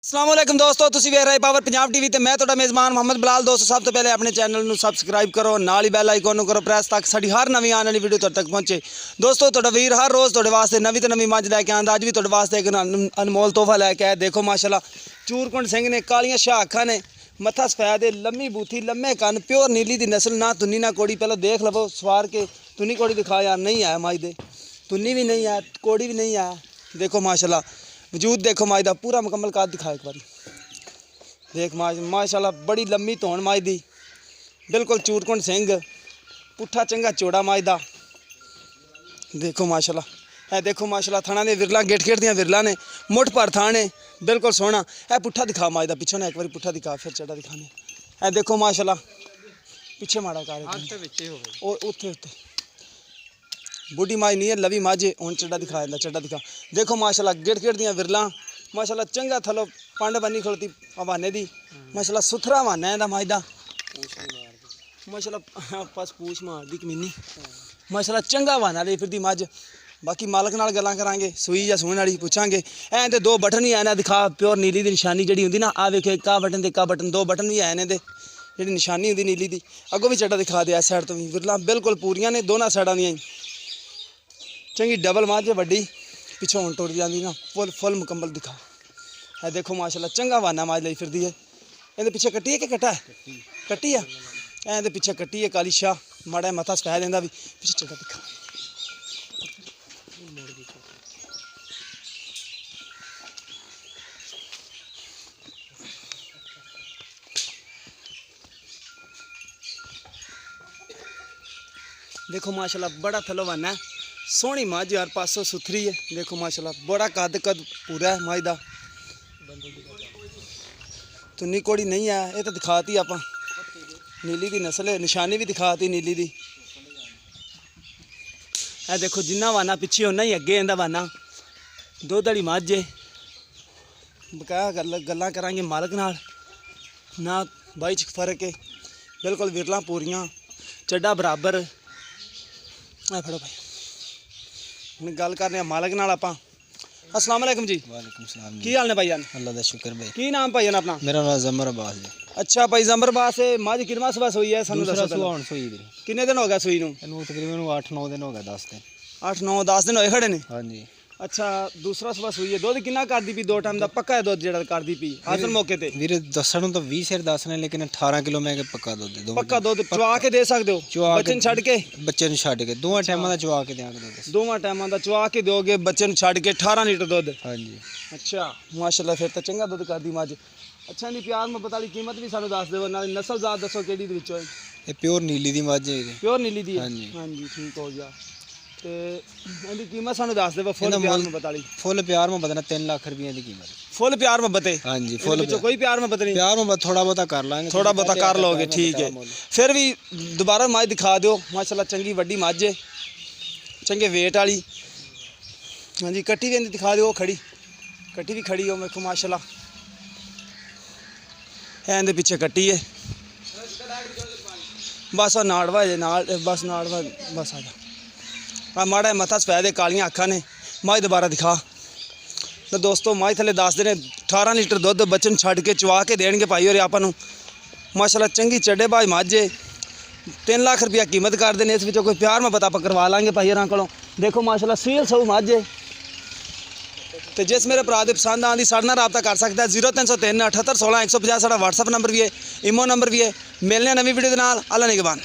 अस्सलामुअलैकुम दोस्तों, तुसी वेख रहे पावर पंजाब टीवी ते मैं तुहाडा मेज़बान मोहम्मद बिलाल। दोस्तों सब तो पहले अपने चैनल ਨੂੰ सबसक्राइब करो, नाल ही बैल आइकन ਨੂੰ करो प्रेस तक साडी हर नवी आने वाली वीडियो तुहाडे तक पहुंचे। दोस्तों तुहाडा वीर हर रोज़ तुहाडे वास्ते नवी तो नवी मੱਝ लैके आंदा। अज भी तुहाडे वास्ते एक अनमोल तोहफा लैके आया। देखो माशाल्लाह चूरकुंड सिंह ने, कालियां शाह अखां ने, मत्था सफैद है, लम्मी बूथी, लम्मे कन, प्योर नीली दी नस्ल, ना तुन्नी ना कोड़ी। पहले देख लवो सवार के, तुन्नी कोड़ी दिखा यार, नहीं आया मੱਝ दे, तुन्नी भी नहीं आया, कोड़ी भी नहीं आया। देखो माशाल्लाह वजूद देखो मੱਝ दा पूरा मुकम्मल काद दिखा एक बारी। देख माशाल्लाह बड़ी लम्मी धौन मੱਝ दी, बिल्कुल चूरकुंड सिंह, पुट्ठा चंगा चौड़ा मੱਝ दा। देखो माशाल्लाह है, देखो माशाल्लाह थाना ने विरला गेट गेट दियां विरला ने, मुठ पर थाने बिल्कुल सोहना है। पुट्ठा दिखा मੱਝ दा पिछों ने एक बारी पुट्ठा दिखा, फिर चढ़ा दिखाने है। देखो माशाल्लाह पिछे माड़ा कर उत्थे उत्थे बूढ़ी मੱਝ नहीं है, लवी मੱਝ हुण चढ़ा दिखा जांदा, चढ़ा दिखा। देखो माशाल्लाह गेट गेट दियां विरला माशाल्लाह चंगा थलो पंड बनी खड़ोती हवाने दी। माशाल्लाह सुथरा हवाना है मੱਝ दा, माशाल्लाह बस पूछ मार दी कमीनी। माशाल्लाह चंगा हवाना ले फिर दी मੱਝ। बाकी मालक नाल गल्लां करांगे, सूई या सूने वाली पुछांगे। ऐ ते दो बटन ही आए दिखा, प्योर नीली दी निशानी जिहड़ी हुंदी ना, आ वेखे का बटन ते का बटन, दो बटन भी आए ने दे, जिहड़ी निशानी हुंदी नीली दी। अगों भी चड्डा दिखा दे, इस साइड तो भी विरला बिल्कुल पूरियां ने, दोनों साइडां दियां चंगी डबल मੱਝ वड्डी, पिछों हुण टुर जांदी ना, फुल मुकम्मल दिखा है। देखो माशाल्लाह चंगा हवाना मੱਝ लई फिरदी है। इहदे पिछे कट्टी है कि कट्टा है? कट्टी है। इहदे पिछे कट्टी है काली शाह, माड़ा मत्था सफैद इंदा भी। पिछे चड्डा दिखा, देखो माशाल्लाह बड़ा थलो हवाना है, सोहनी मੱਝ यार, पासों सुथरी है। देखो माशाल्लाह बड़ा कद पूरा है मੱਝ दा। तुन्नी कोड़ी नहीं है, ये तो दिखाती आप नीली दी नस्ल है, निशानी भी दिखाती नीली दी। है देखो जिन्ना हवाना पिछे उन्ना ही अगे इंदा हवाना। दुध वाली मੱਝ है। बकाया गल्लां करांगे मालक नाल, ना बाई च फर्क है, बिल्कुल विरलां पूरियां, चड्डा बराबर। आ फड़ो भाई, हुण गल करने मालक नाल आपां। अस्सलाम वालेकुम जी। वालेकुम सलाम की हाल ने भाईजान? अल्लाह दा शुक्र भाई। की नाम भाईजान अपना? मेरा नाम जमर अब्बास है। अच्छा भाई जमर अब्बास है। मੱਝ किनवा सुबह सोई है? सानू दूसरा दसो सुहान सोई दी किन्ने दिन हो गया सूई नू? इनू तकरीबन 8-9 दिन हो गए, 10 दिन। 8-9-10 दिन होए खड़े ने। हाँ जी। अच्छा दूसरा सुबह सूई है। दुध किन्ना करदी पी? 2 टाइम दा पक्का है दुध जेड़ा करदी पी हासिल मौके ते? ਵੀਰੇ ਦੱਸਣ ਨੂੰ ਤਾਂ 20 ਸਿਰ ਦੱਸ ਨੇ, ਲੇਕਿਨ 18 ਕਿਲੋ ਮੈਂ ਕਿ ਪੱਕਾ ਦੁੱਧ ਦੇ ਦੋ। पक्का दुध चवा के दे सकदे हो? ਚਵਾ ਕੇ बच्चे छड़ के ਬੱਚੇ ਨੂੰ ਛੱਡ ਕੇ ਦੋਵਾਂ ਟਾਈਮਾਂ ਦਾ ਚਵਾ ਕੇ ਦਿਆਂਗੇ ਦੁੱਧ। दोवां टाइमां दा चवा के दोगे बच्चे नु छड़ के 18 लीटर दुध। हाँ जी। अच्छा माशाल्लाह फिर तो चंगा दुध करदी मੱਝ। अच्छा नी प्यार मुहब्बत वाली कीमत भी सानू दस देओ, नाल नस्ल जात दसो केड़ी दे विचों? ਇਹ ਪਿਓਰ ਨੀਲੀ ਦੀ ਮੱਝ ਹੈ ਇਹਦੀ। प्योर नीली दी है? हाँ जी। हाँ जी ठीक हो गया। ਤੇ ਇਹਦੀ ਕੀਮਤ ਸਾਨੂੰ ਦੱਸ ਦੇਵੋ ਫੁੱਲ ਪਿਆਰ ਮੁਹੱਬਤ ਵਾਲੀ। ਫੁੱਲ ਪਿਆਰ ਮੁਹੱਬਤ ਨਾਲ 3 ਲੱਖ ਰੁਪਏ ਦੀ ਕੀਮਤ। फुल प्यार मुहब्बत है? हाँ जी फुल कोई प्यार मुहब्बत नहीं? प्यार मुहब्बत थोड़ा बहुत कर लांगे, थोड़ा बहुत कर लोगे, ठीक है। फिर भी दोबारा मੱਝ दिखा दो। माशाल्लाह चंगी वड्डी मੱਝ है, चंगे वेट वाली। हाँ जी कट्टी भी दिखा दो, खड़ी कट्टी भी खड़ी हो मेरे माशाल्लाह है। इहदे पिछे कट्टी है, बस और नाड़वा है नाल, बस नाड़वा बस आ जा। माड़ा मत्था सफैद है, कालियां अखां ने। मੱਝ दोबारा दिखा तो दोस्तों मੱਝ थले 10 दिन 18 लीटर दुध बच्चन छड़ के चवा के देंगे भाई और आपां नूं। माशाल्लाह चंगी चढ़े भाई मੱਝ है। 3 लाख रुपया कीमत कर देने, इस विचों कोई प्यार मुहब्बत आप करवा लांगे भाई होरां कोलों। देखो माशाल्लाह सील सऊ मੱਝ है। तो जिस मेरे भरा दे पसंद आंदी साढ़े नाल रब्ता कर सकता है। 0303 78 16 150 साडा व्हाट्सअप नंबर भी है, इमो नंबर भी है। मिलने नवीं वीडियो दे नाल। अल्लाह निगहबान।